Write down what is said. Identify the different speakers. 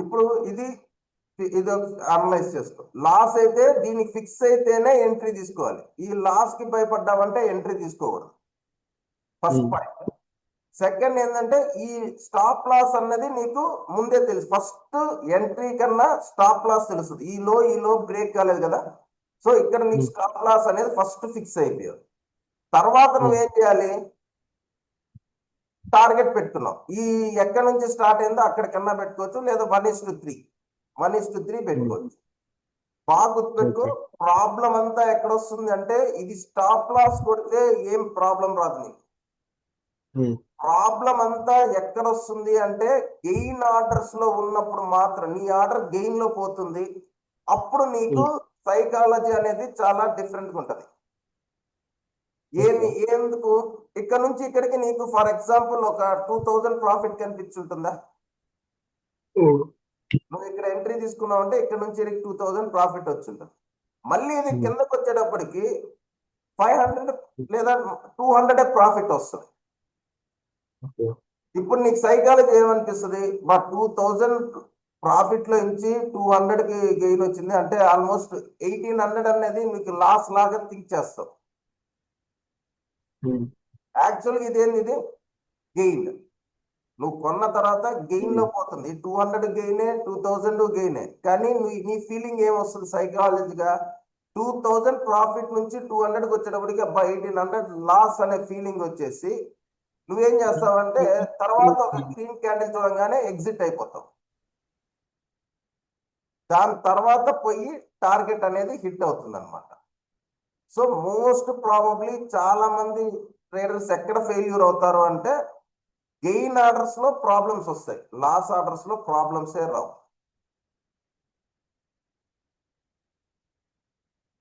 Speaker 1: ఇప్పుడు ఇది ఇది అనలైజ్ చేసుకో. లాస్ అయితే దీనికి ఫిక్స్ అయితేనే ఎంట్రీ తీసుకోవాలి. ఈ లాస్ కి భయపడ్డామంటే ఎంట్రీ తీసుకోకూడదు. First point. సెకండ్ ఏంటంటే ఈ స్టాప్ లాస్ అన్నది నీకు ముందే తెలుసు. ఫస్ట్ ఎంట్రీ కన్నా స్టాప్ లాస్ తెలుస్తుంది. ఈ లో బ్రేక్ కాలేదు కదా, సో ఇక్కడ నీకు స్టాప్ లాస్ అనేది ఫస్ట్ ఫిక్స్ అయిపోయావు. తర్వాత నువ్వేం చేయాలి, టార్గెట్ పెట్టుకున్నావు. ఈ ఎక్కడి నుంచి స్టార్ట్ అయిందో అక్కడికన్నా పెట్టుకోవచ్చు, లేదా 1:3 పెట్టుకోవచ్చు. బాగా గుర్తుపెట్టుకో. ప్రాబ్లం అంతా ఎక్కడ వస్తుంది అంటే ఇది స్టాప్ లాస్ కొడితే ఏం ప్రాబ్లం రాదు నీకు. ప్రాబ్లం అంతా ఎక్కడ వస్తుంది అంటే గెయిన్ ఆర్డర్స్ లో ఉన్నప్పుడు మాత్రం నీ ఆర్డర్ గెయిన్ లో పోతుంది. అప్పుడు నీకు సైకాలజీ అనేది చాలా డిఫరెంట్ గా ఉంటది. ఎందుకు ఇక్కడ నుంచి ఇక్కడికి నీకు ఫర్ ఎగ్జాంపుల్ ఒక 2000 ప్రాఫిట్ కనిపించుంటుందా? నువ్వు ఇక్కడ ఎంట్రీ తీసుకున్నావు అంటే ఇక్కడ నుంచి 2000 ప్రాఫిట్ వచ్చింటుంది. మళ్ళీ ఇది కిందకు వచ్చేటప్పటికి 500 లేదా 200 ప్రాఫిట్ వస్తుంది. ఇప్పుడు నీకు సైకాలజీ ఏమనిపిస్తుంది, మా 2000 ప్రాఫిట్ లో నుంచి 200 కి గెయిన్ వచ్చింది అంటే ఆల్మోస్ట్ 1800 అనేది మీకు లాస్ లాగా థింక్ చేస్తావు. యాక్చువల్గా ఇది గెయిన్. నువ్వు కొన్న తర్వాత గెయిన్ లో పోతుంది. 200 గెయినే, 2000 గెయినే. కానీ నీ ఫీలింగ్ ఏమొస్తుంది సైకాలజీగా, 2000 ప్రాఫిట్ నుంచి 200కి వచ్చేటప్పటికి 1800 లాస్ అనే ఫీలింగ్ వచ్చేసి నువ్వేం చేస్తావంటే తర్వాత ఒక గ్రీన్ క్యాండిల్ చూడంగానే ఎగ్జిట్ అయిపోతావు. దాని తర్వాత పోయి టార్గెట్ అనేది హిట్ అవుతుంది అనమాట. సో మోస్ట్ ప్రాబబ్లీ చాలా మంది ట్రేడర్స్ ఎక్కడ ఫెయిల్యూర్ అవుతారు అంటే గెయిన్ ఆర్డర్స్ లో ప్రాబ్లమ్స్ వస్తాయి, లాస్ ఆర్డర్స్ లో ప్రాబ్లమ్సే రావు.